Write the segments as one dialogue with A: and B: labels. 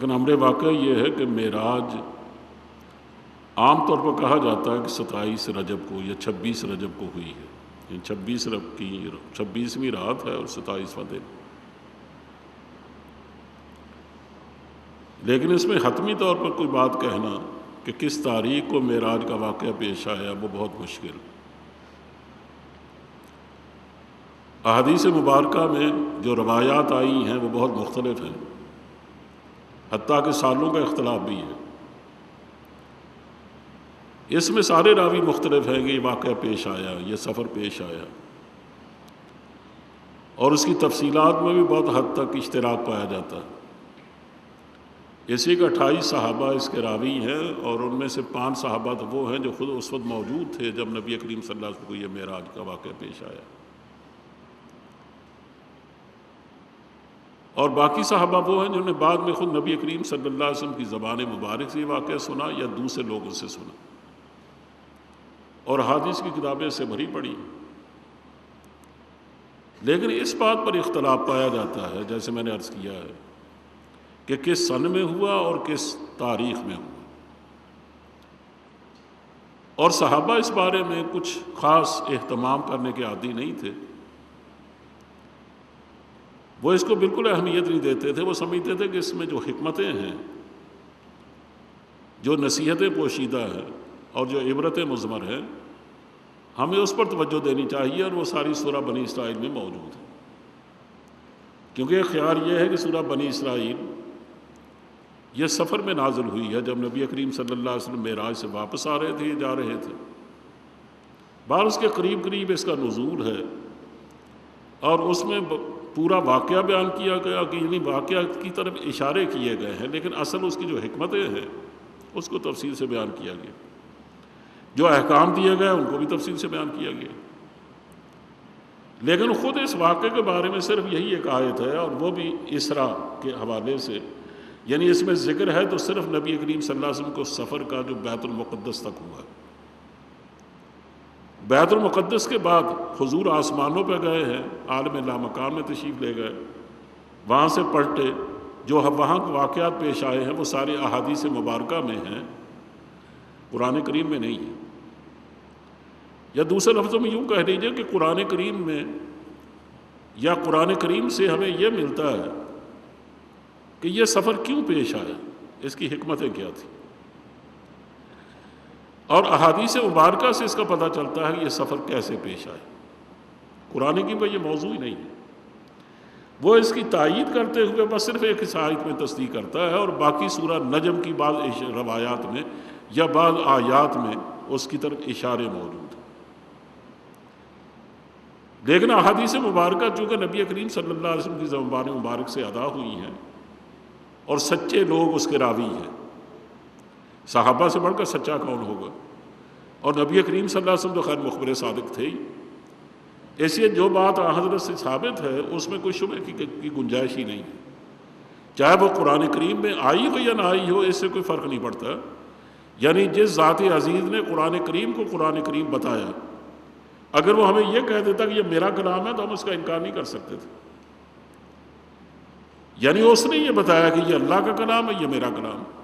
A: لیکن امر واقعہ یہ ہے کہ معراج عام طور پر کہا جاتا ہے کہ 27 رجب کو یا 26 رجب کو ہوئی ہے، یعنی 26 رجب کی 26ویں رات ہے اور 27واں دن۔ لیکن اس میں حتمی طور پر کوئی بات کہنا کہ کس تاریخ کو معراج کا واقعہ پیش آیا وہ بہت مشکل۔ احادیث مبارکہ میں جو روایات آئی ہیں وہ بہت مختلف ہیں، حتیٰ کہ سالوں کا اختلاف بھی ہے۔ اس میں سارے راوی مختلف ہیں کہ یہ واقعہ پیش آیا، یہ سفر پیش آیا، اور اس کی تفصیلات میں بھی بہت حد تک اشتراک پایا جاتا ہے۔ اسی کا 28 صحابہ اس کے راوی ہیں، اور ان میں سے 5 صحابہ تو وہ ہیں جو خود اس وقت موجود تھے جب نبی کریم صلی اللہ علیہ وسلم کو یہ معراج کا واقعہ پیش آیا، اور باقی صحابہ وہ ہیں جنہوں نے بعد میں خود نبی کریم صلی اللہ علیہ وسلم کی زبان مبارک سے یہ واقعہ سنا یا دوسرے لوگوں سے سنا، اور حدیث کی کتابیں سے بھری پڑی۔ لیکن اس بات پر اختلاف پایا جاتا ہے، جیسے میں نے عرض کیا ہے، کہ کس سن میں ہوا اور کس تاریخ میں ہوا، اور صحابہ اس بارے میں کچھ خاص اہتمام کرنے کے عادی نہیں تھے۔ وہ اس کو بالکل اہمیت نہیں دیتے تھے، وہ سمجھتے تھے کہ اس میں جو حکمتیں ہیں، جو نصیحتیں پوشیدہ ہیں اور جو عبرتیں مضمر ہیں، ہمیں اس پر توجہ دینی چاہیے، اور وہ ساری سورہ بنی اسرائیل میں موجود ہے۔ کیونکہ ایک خیال یہ ہے کہ سورہ بنی اسرائیل یہ سفر میں نازل ہوئی ہے، جب نبی کریم صلی اللہ علیہ وسلم معراج سے واپس آ رہے تھے، جا رہے تھے، بعد اس کے قریب قریب اس کا نزول ہے، اور اس میں پورا واقعہ بیان کیا گیا کہ یعنی واقعہ کی طرف اشارے کیے گئے ہیں، لیکن اصل اس کی جو حکمتیں ہیں اس کو تفصیل سے بیان کیا گیا، جو احکام دیے گئے ان کو بھی تفصیل سے بیان کیا گیا۔ لیکن خود اس واقعے کے بارے میں صرف یہی ایک آیت ہے، اور وہ بھی اسراء کے حوالے سے، یعنی اس میں ذکر ہے تو صرف نبی کریم صلی اللہ علیہ وسلم کو سفر کا جو بیت المقدس تک ہوا ہے۔ بیت المقدس کے بعد حضور آسمانوں پہ گئے ہیں، عالم لامکان میں تشریف لے گئے، وہاں سے پلٹے، جو وہاں کے واقعات پیش آئے ہیں وہ سارے احادیث مبارکہ میں ہیں، قرآن کریم میں نہیں ہے۔ یا دوسرے لفظوں میں یوں کہہ لیجیے کہ قرآن کریم میں یا قرآن کریم سے ہمیں یہ ملتا ہے کہ یہ سفر کیوں پیش آیا، اس کی حکمتیں کیا تھیں، اور احادیث مبارکہ سے اس کا پتہ چلتا ہے کہ یہ سفر کیسے پیش آئے۔ قرآن کریم کا یہ موضوع ہی نہیں ہے، وہ اس کی تائید کرتے ہوئے بس صرف ایک آیت میں تصدیق کرتا ہے، اور باقی سورہ نجم کی بعض روایات میں یا بعض آیات میں اس کی طرف اشارے موجود ہیں۔ لیکن احادیث مبارکہ چونکہ نبی کریم صلی اللہ علیہ وسلم کی زبان مبارک سے ادا ہوئی ہیں، اور سچے لوگ اس کے راوی ہیں، صحابہ سے بڑھ کر سچا کون ہوگا، اور نبی کریم صلی اللہ علیہ وسلم تو خیر مخبر صادق تھے ہی، اس لیے جو بات حضرت سے ثابت ہے اس میں کوئی شبہ کی گنجائش ہی نہیں ہے، چاہے وہ قرآن کریم میں آئی ہو یا نہ آئی ہو، اس سے کوئی فرق نہیں پڑتا۔ یعنی جس ذات عزیز نے قرآن کریم کو قرآن کریم بتایا، اگر وہ ہمیں یہ کہہ دیتا کہ یہ میرا کلام ہے تو ہم اس کا انکار نہیں کر سکتے تھے۔ یعنی اس نے یہ بتایا کہ یہ اللہ کا کلام ہے، یہ میرا کلام ہے۔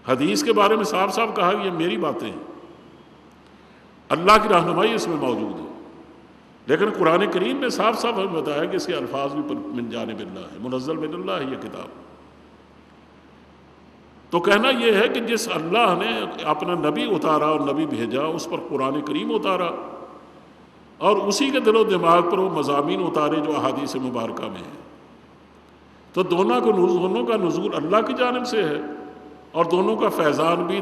A: حدیث کے بارے میں صاف صاف کہا کہ یہ میری باتیں ہیں، اللہ کی رہنمائی اس میں موجود ہے، لیکن قرآن کریم میں صاف صاف ہمیں بتایا کہ اس کے الفاظ بھی من جانب اللہ ہے، منزل من اللہ ہے یہ کتاب۔ تو کہنا یہ ہے کہ جس اللہ نے اپنا نبی اتارا اور نبی بھیجا، اس پر قرآن کریم اتارا، اور اسی کے دل و دماغ پر وہ مضامین اتارے جو احادیث مبارکہ میں ہیں، تو دونوں کا نزول اللہ کی جانب سے ہے، اور دونوں کا فیضان بھی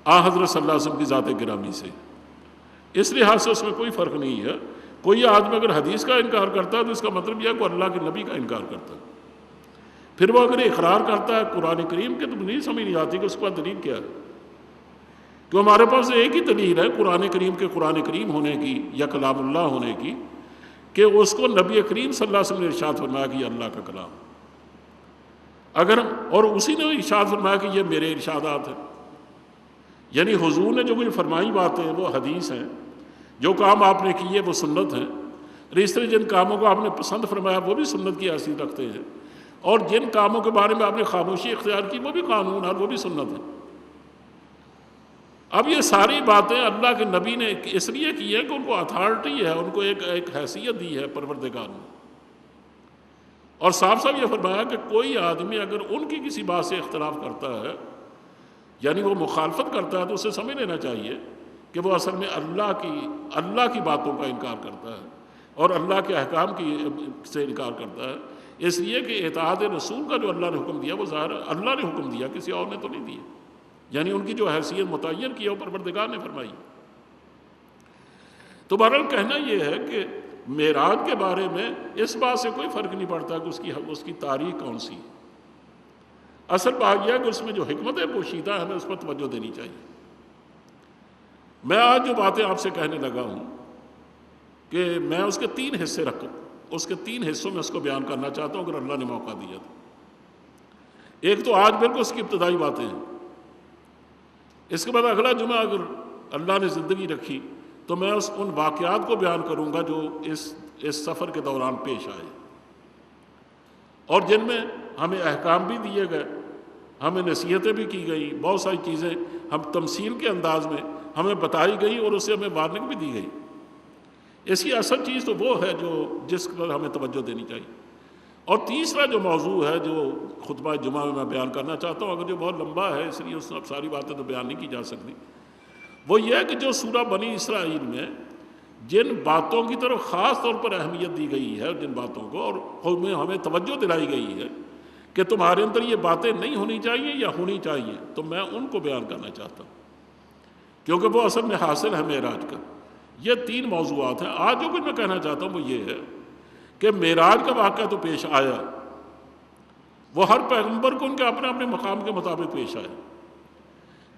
A: حضرت صلی اللہ علیہ وسلم کی ذات گرامی سے۔ اس لحاظ سے اس میں کوئی فرق نہیں ہے۔ کوئی آدمی اگر حدیث کا انکار کرتا ہے تو اس کا مطلب یہ ہے کہ اللہ کے نبی کا انکار کرتا ہے۔ پھر وہ اگر اقرار کرتا ہے قرآن کریم کے، تو نہیں سمجھ نہیں آتی کہ اس کے بعد دلیل کیا ہے، کہ ہمارے پاس ایک ہی دلیل ہے قرآن کریم کے قرآن کریم ہونے کی یا کلام اللہ ہونے کی، کہ اس کو نبی کریم صلی اللہ علیہ وسلم نے ارشاد فرمایا کہ یہ اللہ کا کلام، اگر اور اسی نے ارشاد فرمایا کہ یہ میرے ارشادات ہیں، یعنی حضور نے جو کچھ فرمائی باتیں وہ حدیث ہیں، جو کام آپ نے کیے وہ سنت ہیں، اور اس طرح جن کاموں کو آپ نے پسند فرمایا وہ بھی سنت کی حیثیت رکھتے ہیں۔ اور جن کاموں کے بارے میں آپ نے خاموشی اختیار کی وہ بھی قانون اور وہ بھی سنت ہے۔ اب یہ ساری باتیں اللہ کے نبی نے اس لیے کی ہے کہ ان کو اتھارٹی ہے، ان کو ایک حیثیت دی ہے پروردگار نے، اور صاف صاف یہ فرمایا کہ کوئی آدمی اگر ان کی کسی بات سے اختلاف کرتا ہے، یعنی وہ مخالفت کرتا ہے، تو اسے سمجھ لینا چاہیے کہ وہ اصل میں اللہ کی باتوں کا انکار کرتا ہے اور اللہ کے احکام سے انکار کرتا ہے، اس لیے کہ اطاعت رسول کا جو اللہ نے حکم دیا وہ ظاہر اللہ نے حکم دیا، کسی اور نے تو نہیں دیا، یعنی ان کی جو حیثیت متعین کی ہے وہ پروردگار نے فرمائی۔ تو بہرحال کہنا یہ ہے کہ معراج کے بارے میں اس بات سے کوئی فرق نہیں پڑتا کہ اس کی تاریخ کون سی ہے، اصل بات یہ ہے کہ اس میں جو حکمت پوشیدہ ہے ہمیں اس پر توجہ دینی چاہیے۔ میں آج جو باتیں آپ سے کہنے لگا ہوں کہ میں اس کے 3 حصے رکھوں، اس کے 3 حصوں میں اس کو بیان کرنا چاہتا ہوں اگر اللہ نے موقع دیا تو۔ ایک تو آج بالکل اس کی ابتدائی باتیں ہیں، اس کے بعد اگلا جمعہ اگر اللہ نے زندگی رکھی تو میں ان واقعات کو بیان کروں گا جو اس سفر کے دوران پیش آئے اور جن میں ہمیں احکام بھی دیے گئے، ہمیں نصیحتیں بھی کی گئی، بہت ساری چیزیں ہم تمثیل کے انداز میں ہمیں بتائی گئی اور اس سے ہمیں وارننگ بھی دی گئی۔ اس کی اصل چیز تو وہ ہے جس پر ہمیں توجہ دینی چاہیے۔ اور تیسرا جو موضوع ہے جو خطبہ جمعہ میں بیان کرنا چاہتا ہوں، اگر جو بہت لمبا ہے اس لیے اس میں اب ساری باتیں تو بیان نہیں کی جا سکتی، وہ یہ ہے کہ جو سورہ بنی اسرائیل میں جن باتوں کی طرف خاص طور پر اہمیت دی گئی ہے، جن باتوں کو اور ہمیں توجہ دلائی گئی ہے کہ تمہارے اندر یہ باتیں نہیں ہونی چاہیے یا ہونی چاہیے، تو میں ان کو بیان کرنا چاہتا ہوں کیونکہ وہ اصل میں حاصل ہے معراج کا۔ یہ 3 موضوعات ہیں۔ آج جو کچھ میں کہنا چاہتا ہوں وہ یہ ہے کہ معراج کا واقعہ تو پیش آیا، وہ ہر پیغمبر کو ان کے اپنے اپنے مقام کے مطابق پیش آیا۔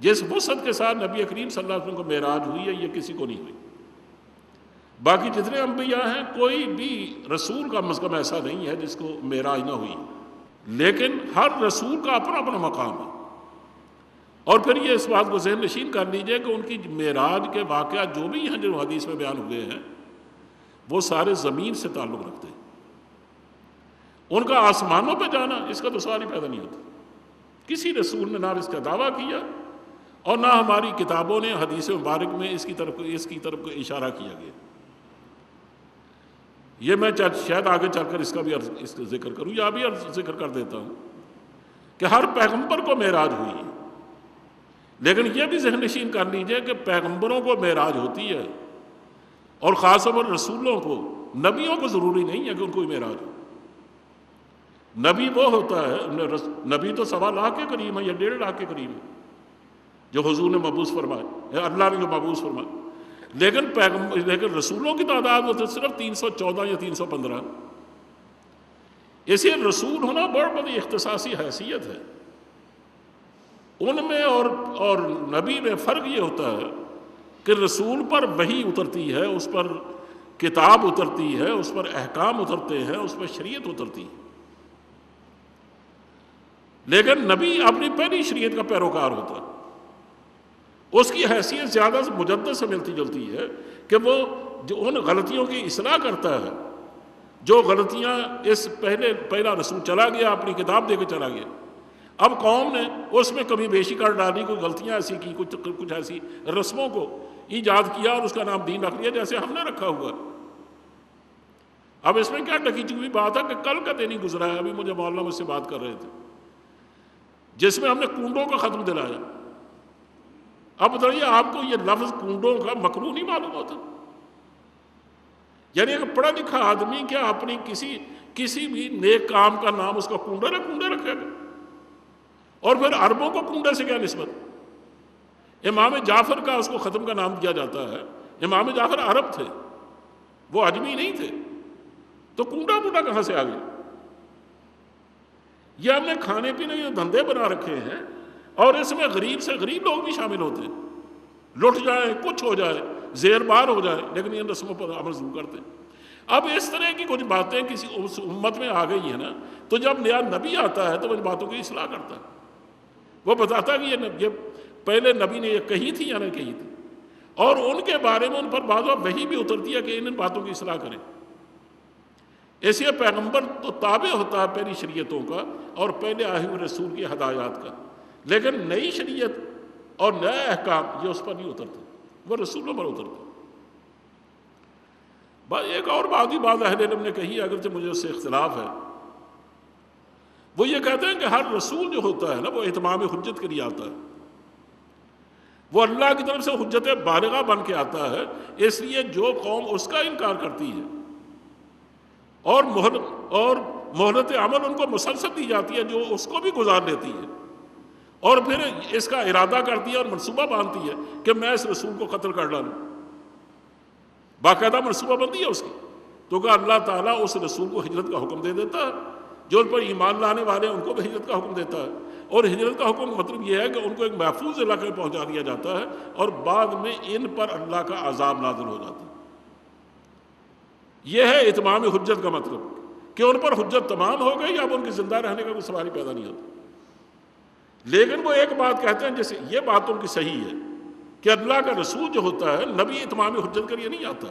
A: جس وسعت کے ساتھ نبی کریم صلی اللہ علیہ وسلم کو معراج ہوئی ہے یہ کسی کو نہیں ہوئی۔ باقی جتنے انبیاء ہیں کوئی بھی رسول کا مذہب ایسا نہیں ہے جس کو معراج نہ ہوئی، لیکن ہر رسول کا اپنا اپنا مقام ہے۔ اور پھر یہ اس بات کو ذہن نشین کر لیجئے کہ ان کی معراج کے واقعات جو بھی ہیں جو حدیث میں بیان ہوئے ہیں وہ سارے زمین سے تعلق رکھتے ہیں۔ ان کا آسمانوں پہ جانا اس کا تو سوال ہی پیدا نہیں ہوتا، کسی رسول نے نہ اس کا دعویٰ کیا اور نہ ہماری کتابوں نے حدیث مبارک میں اس کی طرف کو اشارہ کیا گیا۔ یہ میں شاید آگے چل کر اس کا بھی ذکر کروں یا بھی ذکر کر دیتا ہوں کہ ہر پیغمبر کو معراج ہوئی ہے، لیکن یہ بھی ذہن نشین کر لیجئے کہ پیغمبروں کو معراج ہوتی ہے اور خاص طور پر رسولوں کو، نبیوں کو ضروری نہیں ہے کہ ان کو معراج ہو۔ نبی وہ ہوتا ہے، نبی تو 1.25 لاکھ کے قریب ہے یا 1.5 لاکھ کے قریب ہے جو حضور نے مبعوث فرمائے، اللہ نے جو مبعوث فرمائے، لیکن رسولوں کی تعداد وہ تو صرف 314 یا 315۔ اسے رسول ہونا بڑی بڑی اختصاصی حیثیت ہے۔ ان میں اور نبی میں فرق یہ ہوتا ہے کہ رسول پر وحی اترتی ہے، اس پر کتاب اترتی ہے، اس پر احکام اترتے ہیں، اس پر شریعت اترتی ہے، لیکن نبی اپنی پہلی شریعت کا پیروکار ہوتا ہے۔ اس کی حیثیت زیادہ مجدد سے ملتی جلتی ہے کہ وہ جو ان غلطیوں کی اصلاح کرتا ہے، جو غلطیاں پہلا رسول چلا گیا اپنی کتاب دے کے چلا گیا، اب قوم نے اس میں کمی بیشی کر ڈالی، کوئی غلطیاں ایسی کی، کچھ ایسی رسموں کو ایجاد کیا اور اس کا نام دین رکھ لیا جیسے ہم نے رکھا ہوا۔ اب اس میں کیا ڈکی چکی بات ہے کہ کل کا دن ہی گزرا ہے، ابھی مجھے مولانا مجھ سے بات کر رہے تھے، جس میں ہم نے کنڈوں کا ختم دلایا۔ اب بتائیے آپ کو یہ لفظ کنڈوں کا مکروہ نہیں معلوم ہوتا؟ یعنی ایک پڑھا لکھا آدمی کیا اپنی کسی بھی نیک کام کا نام اس کا کنڈا رکھے گا؟ اور پھر عربوں کو کنڈے سے کیا نسبت؟ امام جعفر کا اس کو ختم کا نام دیا جاتا ہے، امام جعفر عرب تھے، وہ عجمی نہیں تھے، تو کنڈا کہاں سے آ گیا؟ یہ ہم نے کھانے پینے کے دھندے بنا رکھے ہیں اور اس میں غریب سے غریب لوگ بھی شامل ہوتے ہیں، لٹ جائے، کچھ ہو جائے، زیر بار ہو جائے، لیکن ان رسموں پر عمل ضرور کرتے ہیں۔ اب اس طرح کی کچھ باتیں کسی امت میں آ گئی ہیں نا، تو جب نیا نبی آتا ہے تو وہ ان باتوں کی اصلاح کرتا ہے، وہ بتاتا ہے کہ یہ پہلے نبی نے یہ کہی تھی یا نہیں کہی تھی، اور ان کے بارے میں ان پر بعض وحی بھی اترتی ہے کہ ان باتوں کی اصلاح کریں۔ اس لیے پیغمبر تو تابع ہوتا ہے پہلی شریعتوں کا اور پہلے آئے ہوئے رسول کی ہدایات کا، لیکن نئی شریعت اور نیا احکام یہ اس پر نہیں اترتا، وہ رسولوں پر اترتا۔ ایک اور بات بھی بعض اہل علم نے کہی ہے، اگرچہ مجھے اس سے اختلاف ہے، وہ یہ کہتے ہیں کہ ہر رسول جو ہوتا ہے نا وہ اتمام حجت کے لیے آتا ہے، وہ اللہ کی طرف سے حجت بالغہ بن کے آتا ہے، اس لیے جو قوم اس کا انکار کرتی ہے اور مہلت عمل ان کو مسلسل دی جاتی ہے جو اس کو بھی گزار لیتی ہے اور پھر اس کا ارادہ کرتی ہے اور منصوبہ باندھتی ہے کہ میں اس رسول کو قتل کر ڈالوں، باقاعدہ منصوبہ بندی ہے اس کی، تو کہ اللہ تعالیٰ اس رسول کو ہجرت کا حکم دے دیتا ہے، جو ان پر ایمان لانے والے ہیں ان کو بھی ہجرت کا حکم دیتا ہے، اور ہجرت کا حکم مطلب یہ ہے کہ ان کو ایک محفوظ علاقے میں پہنچا دیا جاتا ہے اور بعد میں ان پر اللہ کا عذاب نازل ہو جاتا ہے۔ یہ ہے اتمام حجت کا مطلب، کہ ان پر حجت تمام ہو گئی، اب ان کے زندہ رہنے کا کوئی سوال ہی پیدا نہیں ہوتا۔ لیکن وہ ایک بات کہتے ہیں، جیسے یہ بات ان کی صحیح ہے کہ اللہ کا رسول جو ہوتا ہے نبی اتمام حجت کے لیے نہیں آتا،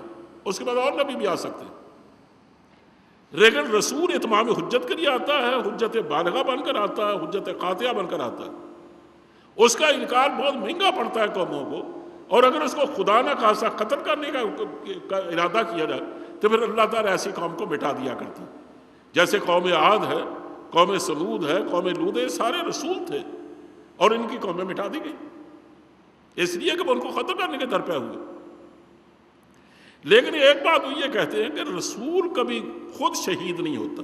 A: اس کے بعد اور نبی بھی آ سکتے ہیں، لیکن رسول اتمام حجت کے لیے آتا ہے، حجت بالغہ بن کر آتا ہے، حجت قاطعہ بن کر آتا ہے۔ اس کا انکار بہت مہنگا پڑتا ہے قوموں کو، اور اگر اس کو خدا نہ خاصا قتل کرنے کا ارادہ کیا جائے تو پھر اللہ تعالیٰ ایسی قوم کو مٹا دیا کرتا ہے، جیسے قوم عاد ہے، قوم سمود ہے، قوم لوط ہے، سارے رسول تھے اور ان کی قومیں مٹا دی گئی اس لیے کہ وہ ان کو ختم کرنے کے درپے ہوئے۔ لیکن ایک بات وہ یہ کہتے ہیں کہ رسول کبھی خود شہید نہیں ہوتا،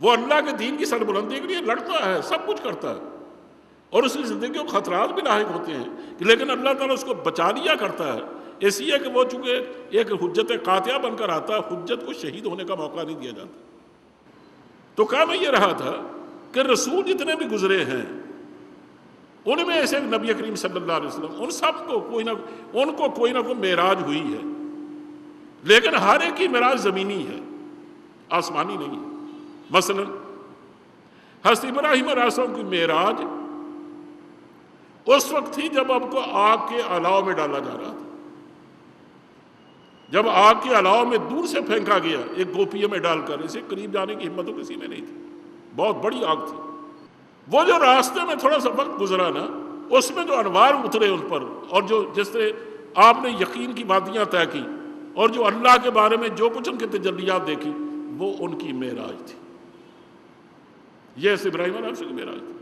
A: وہ اللہ کے دین کی سربلندی کے لیے لڑتا ہے، سب کچھ کرتا ہے اور اس کی زندگی کو خطرات بھی لاحق ہوتے ہیں، لیکن اللہ تعالیٰ اس کو بچا لیا کرتا ہے، اس لیے کہ وہ چونکہ ایک حجت قاطعہ بن کر آتا ہے، حجت کو شہید ہونے کا موقع نہیں دیا جاتا۔ تو کہا میں یہ رہا تھا کہ رسول جتنے بھی گزرے ہیں ان میں ایسے نبی کریم صلی اللہ علیہ وسلم، ان سب کو کوئی نہ کوئی معراج ہوئی ہے، لیکن ہر ایک کی معراج زمینی ہے، آسمانی نہیں ہے۔ مثلا حضرت ابراہیم علیہ السلام کی معراج اس وقت تھی جب آپ کو آگ کے الاؤ میں ڈالا جا رہا تھا، جب آگ کے الاؤ میں دور سے پھینکا گیا ایک گوپیے میں ڈال کر، اسے قریب جانے کی ہمت تو کسی میں نہیں تھی، بہت بڑی آگ تھی۔ وہ جو راستے میں تھوڑا سا وقت گزرا نا، اس میں جو انوار اترے ان پر، اور جو جس طرح آپ نے یقین کی وادیاں طے کی اور جو اللہ کے بارے میں جو کچھ ان کے تجلیات دیکھی، وہ ان کی معراج تھی۔ یہ حضرت ابراہیم علیہ السلام کی معراج تھی۔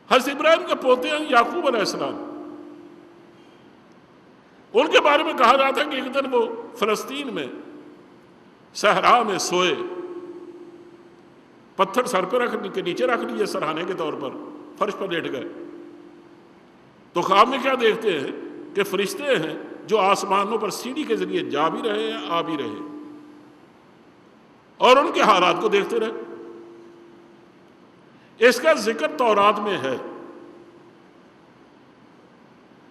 A: حضرت ابراہیم کے پوتے ہیں یعقوب علیہ السلام، ان کے بارے میں کہا جاتا ہے کہ ایک دن وہ فلسطین میں صحرا میں سوئے، پتھر سر پہ کے نیچے رکھ لیے سرہانے کے طور پر، فرش پر لیٹ گئے، تو خواب میں کیا دیکھتے ہیں کہ فرشتے ہیں جو آسمانوں پر سیڑھی کے ذریعے جا بھی رہے ہیں، آ بھی رہے ہیں، اور ان کے حالات کو دیکھتے رہے۔ اس کا ذکر تورات میں ہے،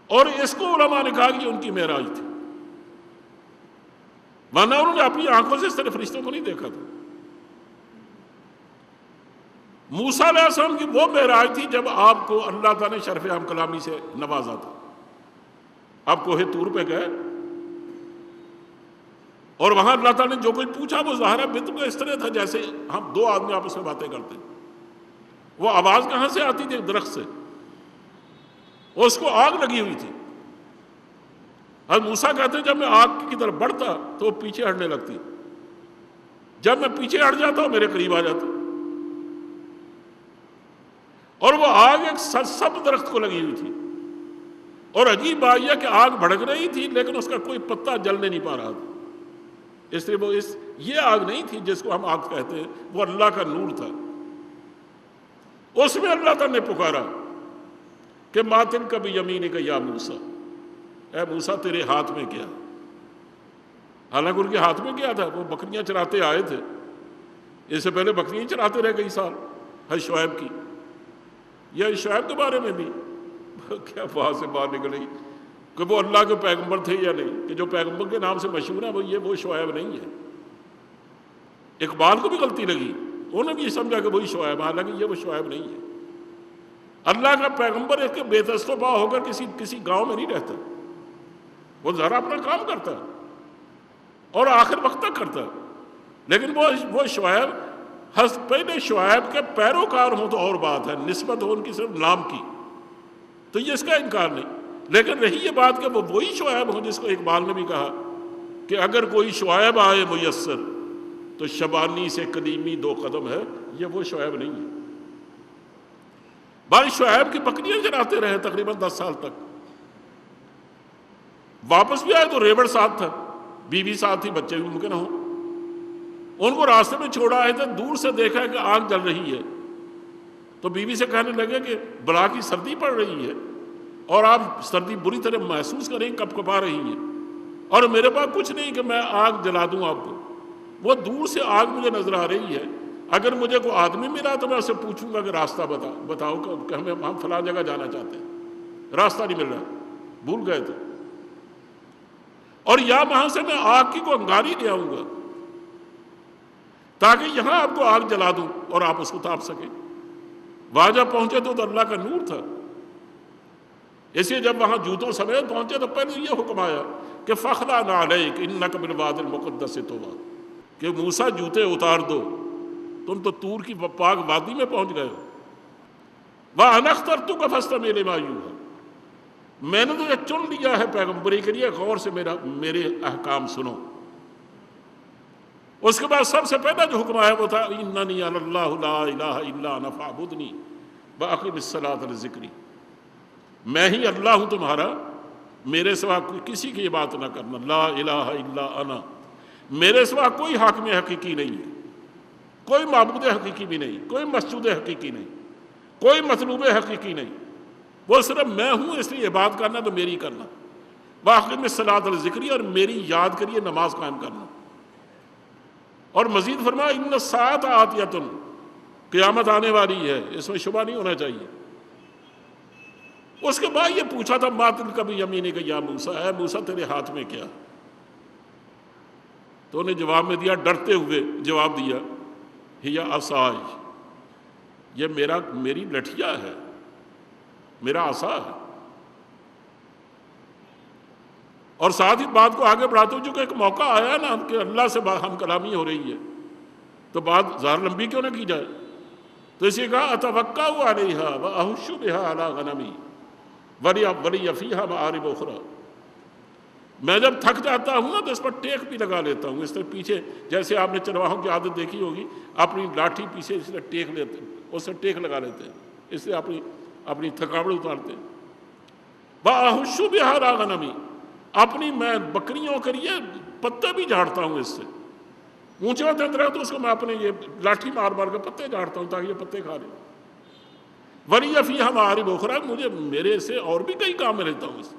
A: اور اس کو علماء نے کہا کہ ان کی معراج تھی، ورنہ انہوں نے اپنی آنکھوں سے اس طرح فرشتوں کو نہیں دیکھا تھا۔ موسیٰ علیہ السلام کی وہ معراج تھی جب آپ کو اللہ تعالیٰ نے شرف ہم کلامی سے نوازا تھا، آپ کوہ طور پہ گئے اور وہاں اللہ تعالیٰ نے جو کچھ پوچھا وہ ظاہرہ بالکل اس طرح تھا جیسے ہم دو آدمی آپس میں باتیں کرتے ہیں۔ وہ آواز کہاں سے آتی تھی؟ ایک درخت سے، اس کو آگ لگی ہوئی تھی۔ حضرت موسیٰ کہتے ہیں جب میں آگ کی طرف بڑھتا تو وہ پیچھے ہٹنے لگتی، جب میں پیچھے ہٹ جاتا وہ میرے قریب آ جاتا، اور وہ آگ ایک سرسبز درخت کو لگی ہوئی تھی، اور عجیب بات یہ کہ آگ بھڑک رہی تھی لیکن اس کا کوئی پتا جلنے نہیں پا رہا تھا، اس لیے وہ یہ آگ نہیں تھی جس کو ہم آگ کہتے ہیں، وہ اللہ کا نور تھا۔ اس میں اللہ تعالیٰ نے پکارا کہ ما تلک بیمینک یا موسیٰ، اے موسیٰ تیرے ہاتھ میں کیا؟ حالانکہ ان کے ہاتھ میں کیا تھا؟ وہ بکریاں چراتے آئے تھے، اس سے پہلے بکریاں چراتے رہے کئی سال، حضرت شعیب کی، یا شعیب کے بارے میں بھی کیا وہاں سے باہر نکلی کہ وہ اللہ کے پیغمبر تھے یا نہیں، کہ جو پیغمبر کے نام سے مشہور ہے وہ شعیب نہیں ہے۔ اقبال کو بھی غلطی لگی، انہوں نے بھی یہ سمجھا کہ وہی شعیب، حالانکہ یہ وہ شعیب نہیں ہے۔ اللہ کا پیغمبر ایک بے دست و پا ہو کر کسی گاؤں میں نہیں رہتا، وہ ذرا اپنا کام کرتا ہے، اور آخر وقت تک کرتا ہے. لیکن وہ شعیب پہلے شعیب کے پیروکار ہوں تو اور بات ہے، نسبت ہو ان کی صرف نام کی، تو یہ اس کا انکار نہیں. لیکن رہی یہ بات کہ وہ وہی شعیب ہوں جس کو اقبال نے بھی کہا کہ اگر کوئی شعیب آئے میسر تو شبانی سے قدیمی 2 قدم ہے، یہ وہ شعیب نہیں ہے. بھائی شعیب کی بکریاں چراتے رہے تقریباً 10 سال تک، واپس بھی آئے تو ریوڑ ساتھ تھا، بیوی ساتھ تھی، بچے بھی ممکن ہوں. ان کو راستے میں چھوڑا آئے تھے، دور سے دیکھا کہ آگ جل رہی ہے تو بیوی سے کہنے لگے کہ بلا کی سردی پڑ رہی ہے اور آپ سردی بری طرح محسوس کریں، کپ کپا رہی ہیں، اور میرے پاس کچھ نہیں کہ میں آگ جلا دوں آپ کو. وہ دور سے آگ مجھے نظر آ رہی ہے، اگر مجھے کوئی آدمی ملا تو میں اسے پوچھوں گا کہ راستہ بتاؤ کہ ہم فلاں جگہ جانا چاہتے ہیں، راستہ نہیں مل رہا، بھول گئے تھے، اور یا وہاں سے میں آگ کی کو انگاری لے آؤں گا تاکہ یہاں آپ کو آگ جلا دوں اور آپ اس کو تاپ سکیں. وہاں جب پہنچے تو اللہ کا نور تھا. اس لیے جب وہاں جوتوں سمیت پہنچے تو پہلے یہ حکم آیا کہ فَخْلَعْ نَعْلَيْكَ إِنَّكَ بِالْوَادِ الْمُقَدَّسِ طُوًى، کہ موسیٰ جوتے اتار دو، تم تو طور کی پاک وادی میں پہنچ گئے ہو. وَأَنَا اخْتَرْتُكَ فَاسْتَمِعْ لِمَا يُوحَىٰ، میں نے تجھے چن لیا ہے پیغمبری کے لیے، غور سے میرے احکام سنو. اس کے بعد سب سے پہلا جو حکم آیا وہ تھا اِنَّنِي أَنَا اللَّهُ لَا إِلَٰهَ إِلَّا أَنَا فَاعْبُدْنِي وَأَقِمِ الصَّلَاةَ لِذِكْرِي، میں ہی اللہ ہوں تمہارا، میرے سوا کسی کی بات نہ کرنا. لا الہ الا انا، میرے سوا کوئی حاکم حقیقی نہیں ہے، کوئی معبود حقیقی بھی نہیں، کوئی مسجود حقیقی نہیں، کوئی مطلوب حقیقی نہیں، وہ صرف میں ہوں. اس لیے عبادت کرنا تو میری کرنا. وَأَقِمِ الصَّلَاةَ لِذِكْرِي، اور میری یاد کریے، نماز قائم کرنا. اور مزید فرمایا اِنَّ السَّاعَةَ آتِيَةٌ، قیامت آنے والی ہے، اس میں شبہ نہیں ہونا چاہیے. اس کے بعد یہ پوچھا تھا مَا تِلْكَ بِيَمِينِكَ يَا موسیٰ، اے موسیٰ تیرے ہاتھ میں کیا؟ تو انہیں جواب میں دیا، ڈرتے ہوئے جواب دیا، ہِیَ عَصَایَ، یہ میری لٹھیا ہے، میرا عصا ہے. اور ساتھ ہی بات کو آگے بڑھاتے ہوئے چونکہ ایک موقع آیا نا کہ اللہ سے ہم کلامی ہو رہی ہے تو بات ظاہر لمبی کیوں نہ کی جائے، تو اسی کہا أَتَوَكَّأُ عَلَيْهَا وَأَحُشُّ بِهَا عَلَىٰ غَنَمِي وَلِيَ فِيهَا مَآرِبُ أُخْرَىٰ، میں جب تھک جاتا ہوں نا تو اس پر ٹیک بھی لگا لیتا ہوں. اس طرح پیچھے جیسے آپ نے چرواہوں کی عادت دیکھی ہوگی، اپنی لاٹھی پیچھے اس طرح ٹیک لیتے ہیں، اس سے ٹیک لگا لیتے ہیں، اس سے اپنی تھکاوٹ اتارتے ہیں. وَأَحُشُّ بِهَا عَلَىٰ غَنَمِي، اپنی میں بکریوں کے لیے پتے بھی جھاڑتا ہوں، اس سے اونچے ہوتے درخت تو اس کو میں اپنے یہ لاٹھی مار مار کے پتے جھاڑتا ہوں تاکہ یہ پتے کھا لیں. وَلِيَ فِيهَا مَآرِبُ أُخْرَىٰ، میرے سے اور بھی کئی کام میں لیتا ہوں اس سے.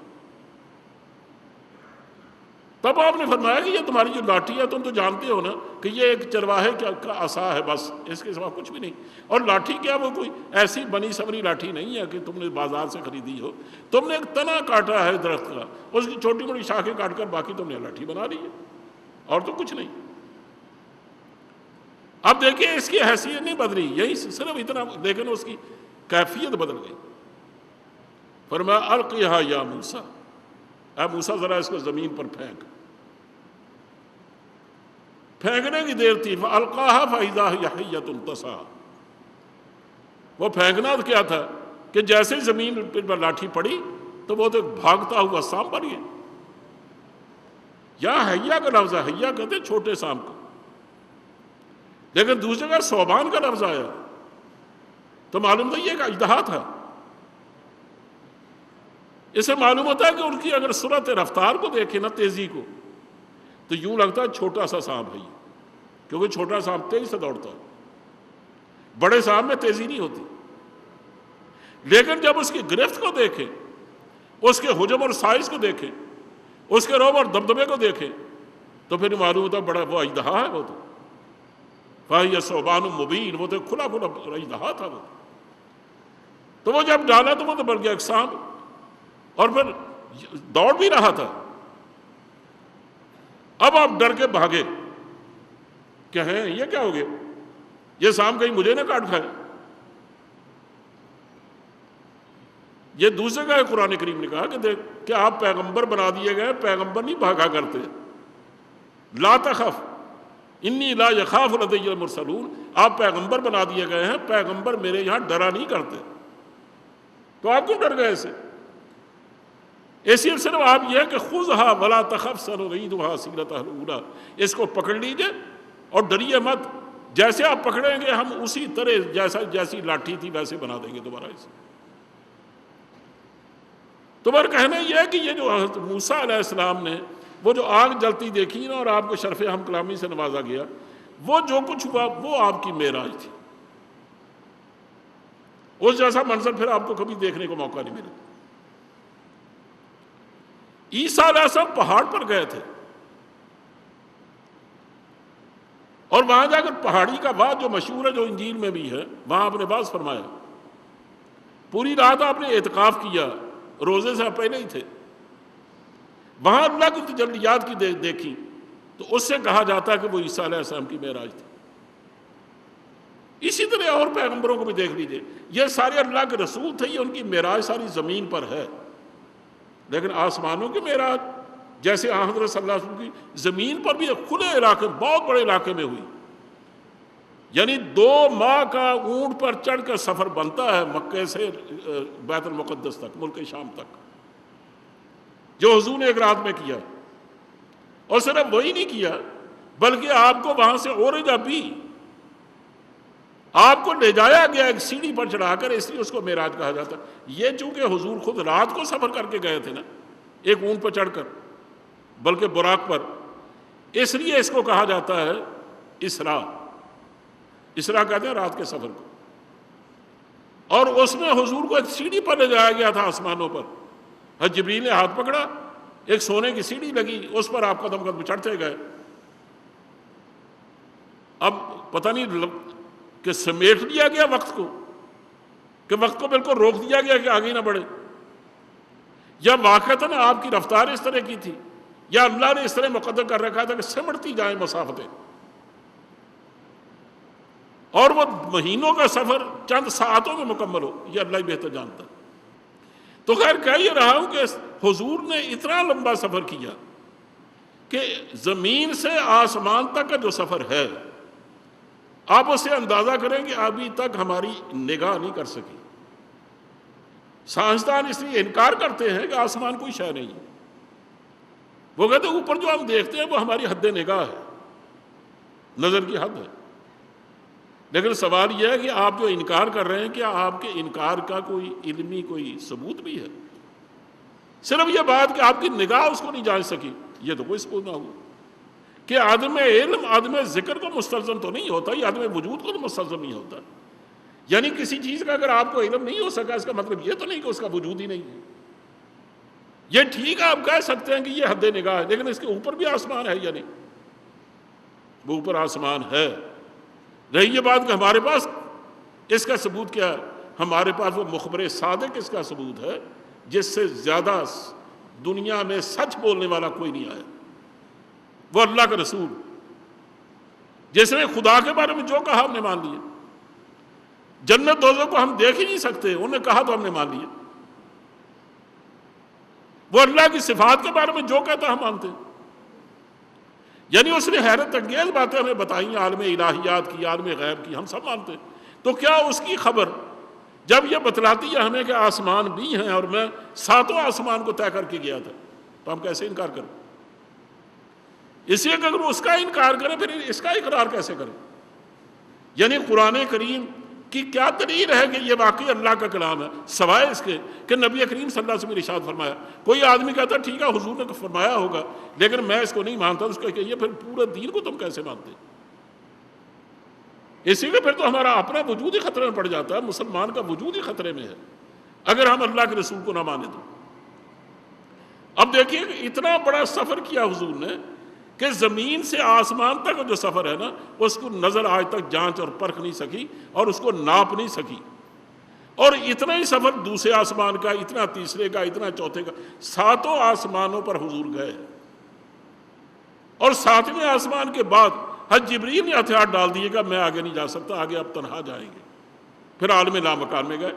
A: تب آپ نے فرمایا کہ یہ تمہاری جو لاٹھی ہے تم تو جانتے ہو نا کہ یہ ایک چرواہے کا عصا ہے، بس اس کے سوا کچھ بھی نہیں. اور لاٹھی کیا وہ کوئی ایسی بنی سمری لاٹھی نہیں ہے کہ تم نے بازار سے خریدی ہو، تم نے ایک تنا کاٹا ہے درخت کا، اس کی چھوٹی موٹی شاخیں کاٹ کر باقی تم نے لاٹھی بنا لی ہے، اور تو کچھ نہیں. اب دیکھیں اس کی حیثیت نہیں بدلی، یہی صرف اتنا، لیکن اس کی کیفیت بدل گئی. فرمایا القیہا یا موسیٰ، اے موسیٰ ذرا اس کو زمین پر پھینکنے کی دیر تھی. فَأَلْقَاهَا فَإِذَا هِيَ حَيَّةٌ تَسْعَىٰ، وہ پھینکنا کیا تھا کہ جیسے زمین پر لاٹھی پڑی تو وہ تو بھاگتا ہوا سانپ بن گیا. یا حیہ کا لفظ ہے، حیہ کہتے ہیں چھوٹے سانپ کو، لیکن دوسری جگہ ثعبان کا لفظ آیا تو معلوم تھا یہ ایک اژدہا تھا. اس سے معلوم ہوتا ہے کہ ان کی اگر سرعت رفتار کو دیکھیں نا، تیزی کو، تو یوں لگتا ہے چھوٹا سا سانپ ہے یہ، کیونکہ چھوٹا سانپ تیزی سے دوڑتا ہے، بڑے سانپ میں تیزی نہیں ہوتی. لیکن جب اس کی گرفت کو دیکھیں، اس کے حجم اور سائز کو دیکھیں، اس کے روب اور دبدبے کو دیکھیں، تو پھر معلوم ہوتا ہے بڑا وہ اژدہا ہے. وہ تو فَهِيَ ثُعْبَانٌ مُبِينٌ، وہ تو کھلا اژدہا تھا. تو وہ جب ڈالا تو وہ تو بن گیا ایک سانپ، اور پھر دوڑ بھی رہا تھا. اب آپ ڈر کے بھاگے کہ ہیں یہ کیا ہو گیا، یہ سانپ کہیں مجھے نہ کاٹ کھائے. یہ دوسرے کا قرآن کریم نے کہا کہ دیکھ کہ آپ پیغمبر بنا دیے گئے، پیغمبر نہیں بھاگا کرتے. لا تخف انی لا یخاف لدی المرسلون، آپ پیغمبر بنا دیے گئے ہیں، پیغمبر میرے یہاں ڈرا نہیں کرتے، تو آپ کیوں ڈر گئے اسے؟ ایسی صرف آپ یہ ہے کہ خذھا ولا تخف سنعیدھا سیرتھا الاولی، اس کو پکڑ لیجئے اور ڈریے مت، جیسے آپ پکڑیں گے ہم اسی طرح جیسی لاٹھی تھی ویسے بنا دیں گے دوبارہ اسے۔ تمہارا کہنا یہ ہے کہ یہ جو حضرت موسیٰ علیہ السلام نے وہ جو آگ جلتی دیکھی نا اور آپ کو شرف ہم کلامی سے نوازا گیا، وہ جو کچھ ہوا وہ آپ کی معراج تھی، اس جیسا منظر پھر آپ کو کبھی دیکھنے کو موقع نہیں ملا۔ عیسیٰ علیہ السلام پہاڑ پر گئے تھے اور وہاں جا کر پہاڑی کا وعد جو مشہور ہے، جو انجیل میں بھی ہے، وہاں آپ نے باز فرمایا، پوری رات آپ نے اعتکاف کیا، روزے سے پہلے ہی تھے، وہاں اللہ کی تجلیات کی دیکھی، تو اس سے کہا جاتا ہے کہ وہ عیسیٰ علیہ السلام کی معراج تھی۔ اسی طرح اور پیغمبروں کو بھی دیکھ لیجئے، یہ سارے اللہ کے رسول تھے، یہ ان کی معراج ساری زمین پر ہے، لیکن آسمانوں کی معراج جیسے حضرت صلی اللہ علیہ وسلم کی زمین پر بھی ایک کھلے علاقے، بہت بڑے علاقے میں ہوئی، یعنی 2 ماہ کا اونٹ پر چڑھ کر سفر بنتا ہے مکے سے بیت المقدس تک، ملک شام تک، جو حضور نے ایک رات میں کیا، اور صرف وہی نہیں کیا بلکہ آپ کو وہاں سے عرج بھی آپ کو لے جایا گیا ایک سیڑھی پر چڑھا کر، اس لیے اس کو معراج کہا جاتا ہے۔ یہ چونکہ حضور خود رات کو سفر کر کے گئے تھے نا، ایک اونٹ پر چڑھ کر، بلکہ براق پر، اس لیے اس کو کہا جاتا ہے اسراء۔ اسراء کہتے ہیں رات کے سفر کو، اور اس میں حضور کو ایک سیڑھی پر لے جایا گیا تھا آسمانوں پر، حضرت جبریل نے ہاتھ پکڑا، ایک سونے کی سیڑھی لگی، اس پر آپ قدم قدم چڑھتے گئے۔ اب پتہ نہیں کہ سمیٹ لیا گیا وقت کو، کہ وقت کو بالکل روک دیا گیا کہ آگے نہ بڑھے، یا واقعتاً آپ کی رفتار اس طرح کی تھی، یا اللہ نے اس طرح مقدر کر رکھا تھا کہ سمٹتی جائیں مسافتیں، اور وہ مہینوں کا سفر چند ساعتوں میں مکمل ہو، یہ اللہ ہی بہتر جانتا ہے۔ تو خیر کہہ یہ رہا ہوں کہ حضور نے اتنا لمبا سفر کیا کہ زمین سے آسمان تک کا جو سفر ہے، آپ اس سے اندازہ کریں کہ ابھی تک ہماری نگاہ نہیں کر سکی۔ سائنسدان اس لیے انکار کرتے ہیں کہ آسمان کوئی شے نہیں ہے، وہ کہتے ہیں اوپر جو ہم دیکھتے ہیں وہ ہماری حد نگاہ ہے، نظر کی حد ہے، لیکن سوال یہ ہے کہ آپ جو انکار کر رہے ہیں کیا آپ کے انکار کا کوئی علمی کوئی ثبوت بھی ہے؟ صرف یہ بات کہ آپ کی نگاہ اس کو نہیں جان سکی، یہ تو کوئی ثبوت نہ ہوا کہ عدم علم عدم ذکر کو مستلزم تو نہیں ہوتا، یہ عدم وجود کو تو مستلزم نہیں ہوتا۔ یعنی کسی چیز کا اگر آپ کو علم نہیں ہو سکا، اس کا مطلب یہ تو نہیں کہ اس کا وجود ہی نہیں ہے۔ یہ ٹھیک ہے، آپ کہہ سکتے ہیں کہ یہ حد نگاہ ہے، لیکن اس کے اوپر بھی آسمان ہے یا نہیں؟ وہ اوپر آسمان ہے۔ رہی یہ بات کہ ہمارے پاس اس کا ثبوت کیا ہے، ہمارے پاس وہ مخبر صادق اس کا ثبوت ہے جس سے زیادہ دنیا میں سچ بولنے والا کوئی نہیں آیا، وہ اللہ کا رسول، جس نے خدا کے بارے میں جو کہا ہم نے مان لیا۔ جنت دوزخ کو ہم دیکھ ہی نہیں سکتے، انہوں نے کہا تو ہم نے مان لیا۔ وہ اللہ کی صفات کے بارے میں جو کہتا ہم مانتے ہیں، یعنی اس نے حیرت انگیز باتیں ہمیں بتائیں، عالم الہیات کی، عالم غیب کی، ہم سب مانتے ہیں۔ تو کیا اس کی خبر جب یہ بتلاتی ہے ہمیں کہ آسمان بھی ہیں اور میں 7 آسمان کو طے کر کے گیا تھا، تو ہم کیسے انکار کریں؟ اس لیے کہ اگر اس کا انکار کریں پھر اس کا اقرار کیسے کریں؟ یعنی قرآن کریم کی کیا دلیل ہے کہ یہ واقعی اللہ کا کلام ہے، سوائے اس کے کہ نبی کریم صلی اللہ علیہ وسلم نے ارشاد فرمایا۔ کوئی آدمی کہتا ہے ٹھیک ہے حضور نے فرمایا ہوگا لیکن میں اس کو نہیں مانتا، اس کو کہیے پھر پورے دین کو تم کیسے مانتے؟ اسی لیے پھر تو ہمارا اپنا وجود ہی خطرے میں پڑ جاتا ہے، مسلمان کا وجود ہی خطرے میں ہے اگر ہم اللہ کے رسول کو نہ مانیں تو۔ اب دیکھیے کہ اتنا بڑا سفر کیا حضور نے کہ زمین سے آسمان تک جو سفر ہے نا، اس کو نظر آج تک جانچ اور پرکھ نہیں سکی اور اس کو ناپ نہیں سکی، اور اتنا ہی سفر دوسرے آسمان کا، اتنا تیسرے کا، اتنا چوتھے کا، 7 آسمانوں پر حضور گئے، اور 7ویں آسمان کے بعد حضرت جبریل نے ہتھیار ڈال دیے کہ میں آگے نہیں جا سکتا، آگے اب تنہا جائیں گے، پھر عالم لامکان میں گئے۔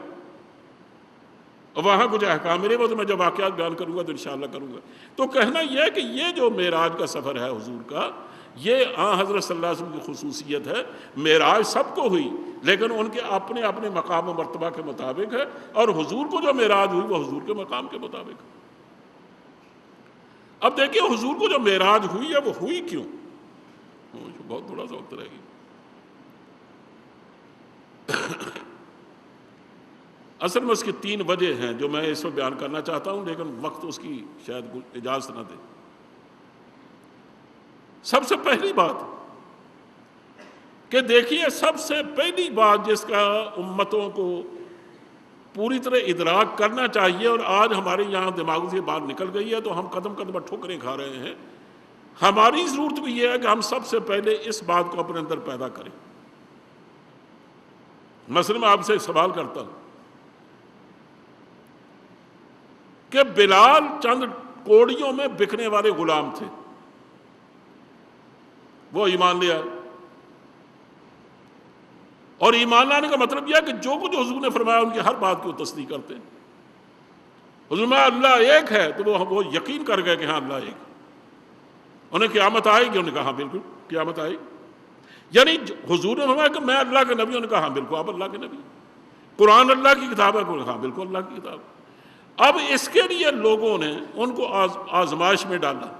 A: اور وہاں کچھ احکام میرے وہ تو میں جب واقعات بیان کروں گا تو انشاءاللہ کروں گا۔ تو کہنا یہ ہے کہ یہ جو معراج کا سفر ہے حضور کا، یہ حضرت صلی اللہ علیہ وسلم کی خصوصیت ہے۔ معراج سب کو ہوئی لیکن ان کے اپنے اپنے مقام و مرتبہ کے مطابق ہے، اور حضور کو جو معراج ہوئی وہ حضور کے مقام کے مطابق ہے۔ اب دیکھیے حضور کو جو معراج ہوئی ہے وہ ہوئی کیوں؟ بہت تھوڑا سا وقت رہ گیا۔ اصل میں اس کی 3 وجہ ہیں جو میں اس وقت بیان کرنا چاہتا ہوں، لیکن وقت اس کی شاید اجازت نہ دے۔ سب سے پہلی بات کہ دیکھیے، سب سے پہلی بات جس کا امتوں کو پوری طرح ادراک کرنا چاہیے، اور آج ہمارے یہاں دماغ سے بات نکل گئی ہے تو ہم قدم قدم پر ٹھوکریں کھا رہے ہیں۔ ہماری ضرورت بھی یہ ہے کہ ہم سب سے پہلے اس بات کو اپنے اندر پیدا کریں۔ مثلا میں آپ سے ایک سوال کرتا ہوں کہ بلال چند کوڑیوں میں بکنے والے غلام تھے، وہ ایمان لیا، اور ایمان لانے کا مطلب یہ ہے کہ جو کچھ حضور نے فرمایا ان کی ہر بات کی وہ تصدیق کرتے ہیں۔ حضور میں اللہ ایک ہے تو وہ یقین کر گئے کہ ہاں اللہ ایک ہے۔ انہیں قیامت آئے گی؟ انہوں نے کہا ہاں بالکل قیامت آئے گی۔ یعنی حضور نے فرمایا کہ میں اللہ کے نبی، انہوں نے کہا ہاں بالکل آپ اللہ کے نبی۔ قرآن اللہ کی کتاب ہے، ہاں بالکل اللہ کی کتاب۔ اب اس کے لیے لوگوں نے ان کو آزمائش میں ڈالا،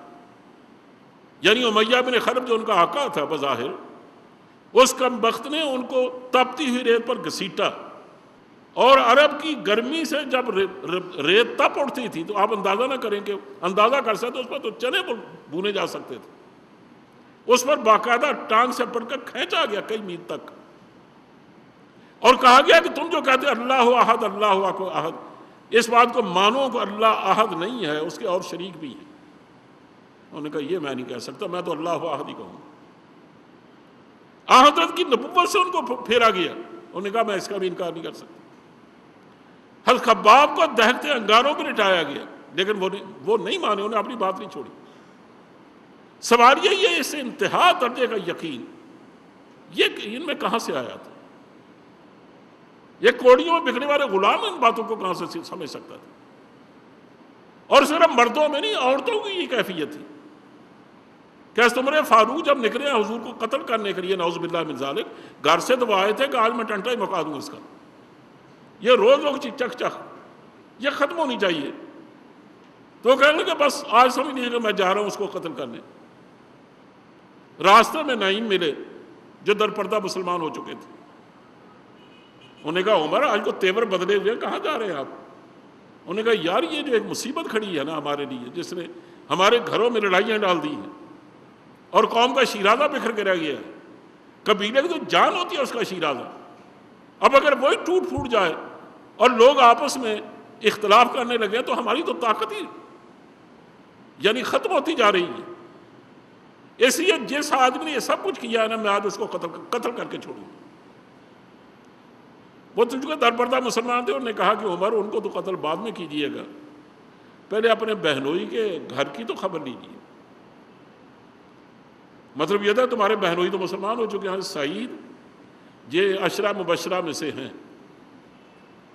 A: یعنی امیہ بن خلف جو ان کا آقا تھا بظاہر، اس کم بخت نے ان کو تپتی ہوئی ریت پر گھسیٹا، اور عرب کی گرمی سے جب ریت تپ اٹھتی تھی تو آپ اندازہ نہ کریں کہ اندازہ کر سکتے اس پر تو چنے بونے جا سکتے تھے، اس پر باقاعدہ ٹانگ سے پڑ کر کھینچا گیا کئی میل تک، اور کہا گیا کہ تم جو کہتے اللہ احد اللہ احد، اس بات کو مانو کہ اللہ احد نہیں ہے، اس کے اور شریک بھی ہیں۔ انہوں نے کہا یہ میں نہیں کہہ سکتا، میں تو اللہ احد ہی کہوں۔ حضرت کی نبوت سے ان کو پھیرا گیا، انہوں نے کہا میں اس کا بھی انکار نہیں کر سکتا۔ حضرت خباب کو دہتے انگاروں پہ لٹایا گیا لیکن وہ نہیں مانے، انہوں نے اپنی بات نہیں چھوڑی۔ سوال یہ ہے اس انتہا درجے کا یقین یہ ان میں کہاں سے آیا تھا؟ یہ کوڑیوں میں بکنے والے غلام ان باتوں کو کہاں سے سمجھ سکتا تھا؟ اور صرف مردوں میں نہیں، عورتوں کی یہ کیفیت تھی کہ عمر فاروق جب نکلے حضور کو قتل کرنے کے لیے، نعوذ باللہ من ذالک، گھر سے تو آئے تھے کہ آج میں ٹنٹا ہی مکا دوں اس کا، یہ روز لوگ چک چک، یہ ختم ہونی چاہیے۔ تو وہ کہنے لگے بس آج سمجھ لیجیے کہ میں جا رہا ہوں اس کو قتل کرنے۔ راستے میں نعیم ملے جو درپردہ مسلمان ہو چکے تھے، انہوں نے کہا عمر آج کو تیور بدلے ہوئے کہاں جا رہے ہیں آپ؟ انہوں نے کہا یار یہ جو ایک مصیبت کھڑی ہے نا ہمارے لیے، جس نے ہمارے گھروں میں لڑائیاں ڈال دی ہیں اور قوم کا شیرازہ بکھر کے رہ گیا ہے، قبیلے کی تو جان ہوتی ہے اس کا شیرازہ، اب اگر وہی ٹوٹ پھوٹ جائے اور لوگ آپس میں اختلاف کرنے لگے تو ہماری تو طاقت ہی یعنی ختم ہوتی جا رہی ہے۔ اس لیے جس آدمی نے یہ سب کچھ کیا ہے نا، میں آج اس کو قتل کر کے چھوڑوں۔ وہ تجھ کو درپردہ مسلمان تھے، انہوں نے کہا کہ عمر ان کو تو قتل بعد میں کیجیے گا، پہلے اپنے بہنوئی کے گھر کی تو خبر لیجیے۔ مطلب یہ تھا تمہارے بہنوئی تو مسلمان ہو چکے ہیں، سعید یہ عشرہ مبشرہ میں سے ہیں،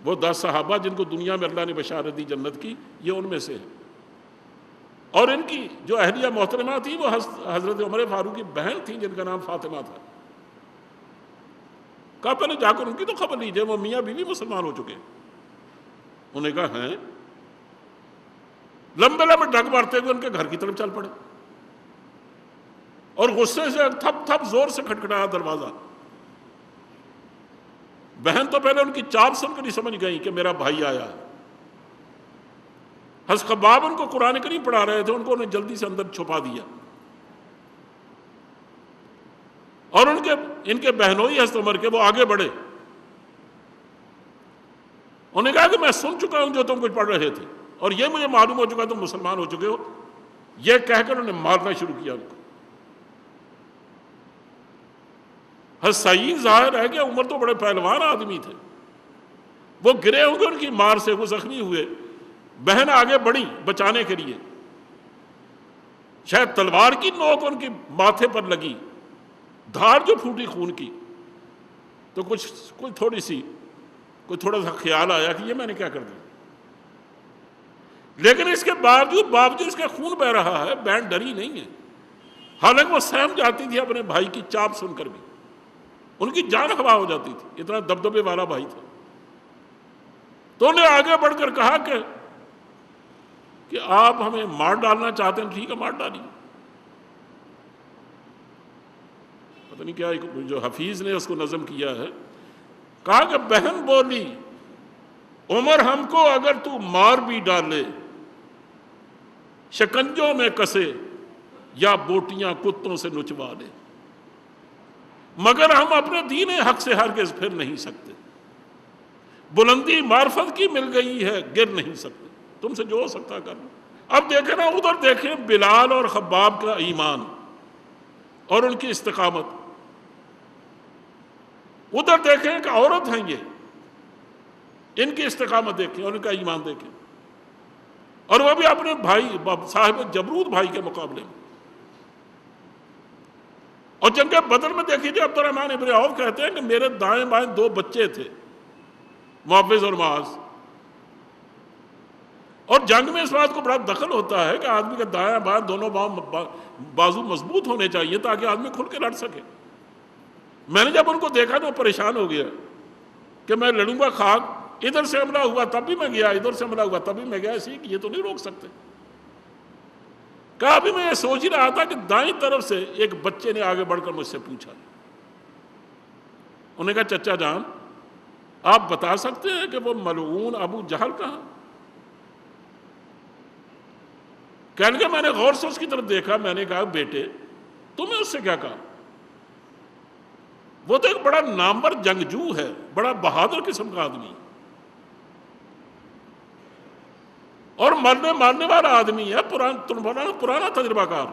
A: وہ 10 صحابہ جن کو دنیا میں اللہ نے بشارت دی جنت کی، یہ ان میں سے ہیں، اور ان کی جو اہلیہ محترمہ تھی وہ حضرت عمر فاروق کی بہن تھی جن کا نام فاطمہ تھا۔ کہا پہلے جا کر ان کی تو خبر لیجیے، وہ میاں بیوی مسلمان ہو چکے۔ انہوں نے کہا ہیں، لمبے لمبے ڈگ مارتے ہوئے ان کے گھر کی طرف چل پڑے اور غصے سے تھپ تھپ زور سے کھٹکھٹایا دروازہ۔ بہن تو پہلے ان کی چاپ سن کر نہیں سمجھ گئی کہ میرا بھائی آیا ہے۔ حضرت خباب ان کو قرآن کریم پڑھا رہے تھے، ان کو انہیں جلدی سے اندر چھپا دیا، اور ان کے بہنوئی حضرت عمر کے وہ آگے بڑھے، انہوں نے کہا کہ میں سن چکا ہوں جو تم کچھ پڑھ رہے تھے، اور یہ مجھے معلوم ہو چکا تم مسلمان ہو چکے ہو۔ یہ کہہ کر انہوں نے مارنا شروع کیا ان کو۔ حضرت سعید ظاہر ہے کہ عمر تو بڑے پہلوان آدمی تھے، وہ گرے ہوں گے ان کی مار سے، وہ زخمی ہوئے، بہن آگے بڑھی بچانے کے لیے، شاید تلوار کی نوک ان کی ماتھے پر لگی، دھار جو پھوٹی خون کی، تو کوئی تھوڑا سا خیال آیا کہ یہ میں نے کیا کر دیا، لیکن اس کے باوجود اس کا خون بہ رہا ہے، بہن ڈری نہیں ہے، حالانکہ وہ سہم جاتی تھی اپنے بھائی کی چاپ سن کر بھی، ان کی جان ہوا ہو جاتی تھی، اتنا دبدبے والا بھائی تھا۔ تو انہیں آگے بڑھ کر کہا کہ آپ ہمیں مار ڈالنا چاہتے ہیں، ٹھیک ہے مار ڈالیے۔ پتہ نہیں کیا جو حفیظ نے اس کو نظم کیا ہے، کہا کہ بہن بولی عمر ہم کو اگر تو مار بھی ڈالے، شکنجوں میں کسے یا بوٹیاں کتوں سے نچوا لے، مگر ہم اپنے دین حق سے ہرگز پھر نہیں سکتے، بلندی معرفت کی مل گئی ہے گر نہیں سکتے، تم سے جو ہو سکتا کر لو۔ اب دیکھیں نا، ادھر دیکھیں بلال اور خباب کا ایمان اور ان کی استقامت، ادھر دیکھیں کہ عورت ہیں یہ، ان کی استقامت دیکھیں اور ان کا ایمان دیکھیں، اور وہ بھی اپنے بھائی صاحب جبرود بھائی کے مقابلے میں۔ اور جنگ بدر میں دیکھیے جو عبد الرحمن ابن عوف کہتے ہیں کہ میرے دائیں بائیں 2 بچے تھے، معوذ اور معاذ، اور جنگ میں اس بات کو بڑا دخل ہوتا ہے کہ آدمی کا دائیں بائیں دونوں بازو مضبوط ہونے چاہیے تاکہ آدمی کھل کے لڑ سکے۔ میں نے جب ان کو دیکھا تو پریشان ہو گیا کہ میں لڑوں گا خاک، ادھر سے حملہ ہوا تب بھی میں گیا، ادھر سے حملہ ہوا تب بھی میں گیا، اسی کہ یہ تو نہیں روک سکتے۔ کہا ابھی میں یہ سوچ ہی رہا تھا کہ دائیں طرف سے ایک بچے نے آگے بڑھ کر مجھ سے پوچھا، انہوں نے کہا چچا جان آپ بتا سکتے ہیں کہ وہ ملعون ابو جہل کہاں؟ کہنے کہ میں نے غور سے اس کی طرف دیکھا، میں نے کہا بیٹے تمہیں اس سے کیا کہا؟ وہ تو ایک بڑا نامور جنگجو ہے، بڑا بہادر قسم کا آدمی اور مارنے والا آدمی ہے، پرانا تجربہ کار،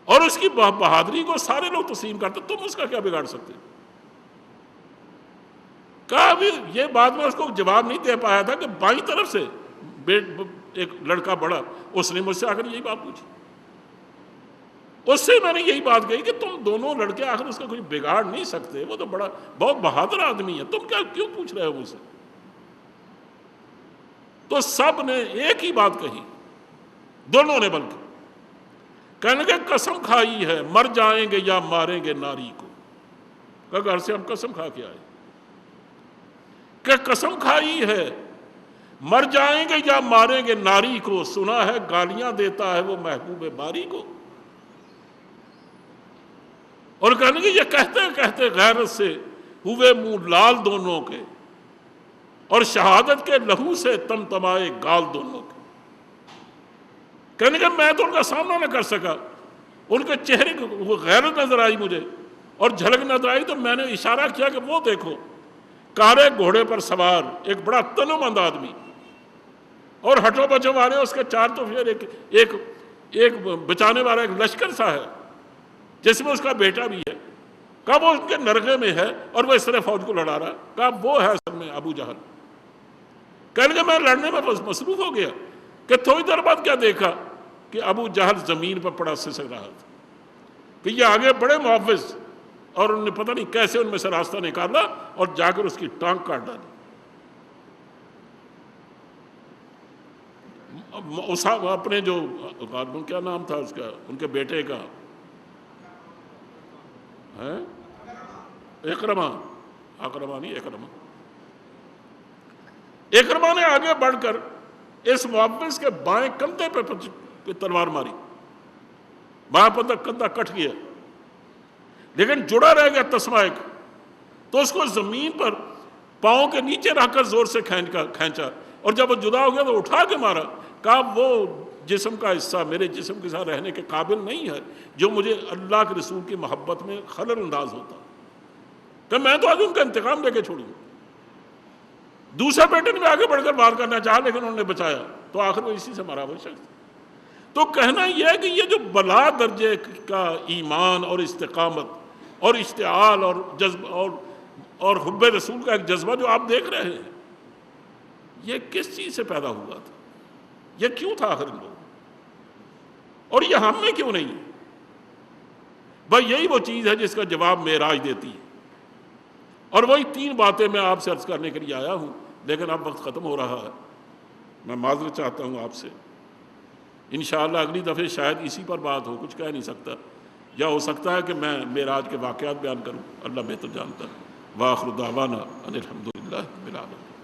A: اور اس کی بہادری کو سارے لوگ تسلیم کرتے، تم اس کا کیا بگاڑ سکتے؟ کہا ابھی یہ بات میں اس کو جواب نہیں دے پایا تھا کہ بائیں طرف سے ایک لڑکا بڑا، اس نے مجھ سے آ کر یہی بات پوچھی، اس سے میں نے یہی بات کہی کہ تم دونوں لڑکے آخر اس کا کوئی بگاڑ نہیں سکتے، وہ تو بہت بہادر آدمی ہے، تم کیوں پوچھ رہے ہو مجھ سے؟ تو سب نے ایک ہی بات کہی، دونوں نے، بلکہ کہنے کہ قسم کھائی ہے مر جائیں گے یا ماریں گے ناری کو۔ کہ گھر سے ہم قسم کھا کے آئے کہ قسم کھائی ہے مر جائیں گے یا ماریں گے ناری کو، سنا ہے گالیاں دیتا ہے وہ محبوب باری کو۔ اور کہنے کہ یہ کہتے کہتے غیرت سے ہوئے منہ لال دونوں کے، اور شہادت کے لہو سے تمتمائے گال دونوں کے۔ کہنے کہ میں تو ان کا سامنا نہ کر سکا، ان کے چہرے کو وہ غیرت نظر آئی مجھے اور جھلک نظر آئی، تو میں نے اشارہ کیا کہ وہ دیکھو کارے گھوڑے پر سوار ایک بڑا تنومند آدمی، اور ہٹو بچو والے اس کے 4 تو پھر ایک بچانے والا ایک لشکر سا ہے جس میں اس کا بیٹا بھی ہے۔ کہا وہ ان کے نرغے میں ہے اور وہ اس طرح فوج کو لڑا رہا ہے۔ کہا وہ ہے اصل میں ابو جہل۔ کہنے کہ میں لڑنے میں مصروف ہو گیا کہ تھوڑی دیر بعد کیا دیکھا کہ ابو جہل زمین پر پڑا سسک رہا تھا، کہ یہ آگے بڑے معوذ، اور انہوں نے پتہ نہیں کیسے ان میں سے راستہ نکالا اور جا کر اس کی ٹانگ کاٹ ڈالی۔ اپنے جو کیا نام تھا اس کا، ان کے بیٹے کا، اکرمہ نے آگے بڑھ کر اس معوذ کے بائیں کندھے پہ تلوار ماری، بائیں کندھا کٹ گیا لیکن جڑا رہ گیا تسمہ ایک، تو اس کو زمین پر پاؤں کے نیچے رکھ کر زور سے کھینچا، اور جب وہ جدا ہو گیا تو اٹھا کے مارا۔ کہا وہ جسم کا حصہ میرے جسم کے ساتھ رہنے کے قابل نہیں ہے جو مجھے اللہ کے رسول کی محبت میں خلل انداز ہوتا، کہ میں تو آج ان کا انتقام لے کے چھوڑوں۔ دوسرا بیٹے نے بھی آگے بڑھ کر وار کرنا چاہا لیکن انہوں نے بچایا، تو آخر وہ اسی سے مرا وہ شخص۔ تو کہنا یہ ہے کہ یہ جو بلا درجے کا ایمان اور استقامت اور اشتعال اور جذبہ اور حب رسول کا ایک جذبہ جو آپ دیکھ رہے ہیں، یہ کس چیز سے پیدا ہوا تھا؟ یہ کیوں تھا آخر ان لوگوں، اور یہ ہم میں کیوں نہیں؟ بھائی یہی وہ چیز ہے جس کا جواب معراج دیتی ہے، اور وہی 3 باتیں میں آپ سے عرض کرنے کے لیے آیا ہوں، لیکن اب وقت ختم ہو رہا ہے۔ میں معذرت چاہتا ہوں آپ سے. انشاءاللہ اگلی دفعہ شاید اسی پر بات ہو، کچھ کہہ نہیں سکتا، یا ہو سکتا ہے کہ میں معراج کے واقعات بیان کروں، اللہ بہتر جانتا ہے. وآخر دعوانا ان الحمد للہ رب العالمین.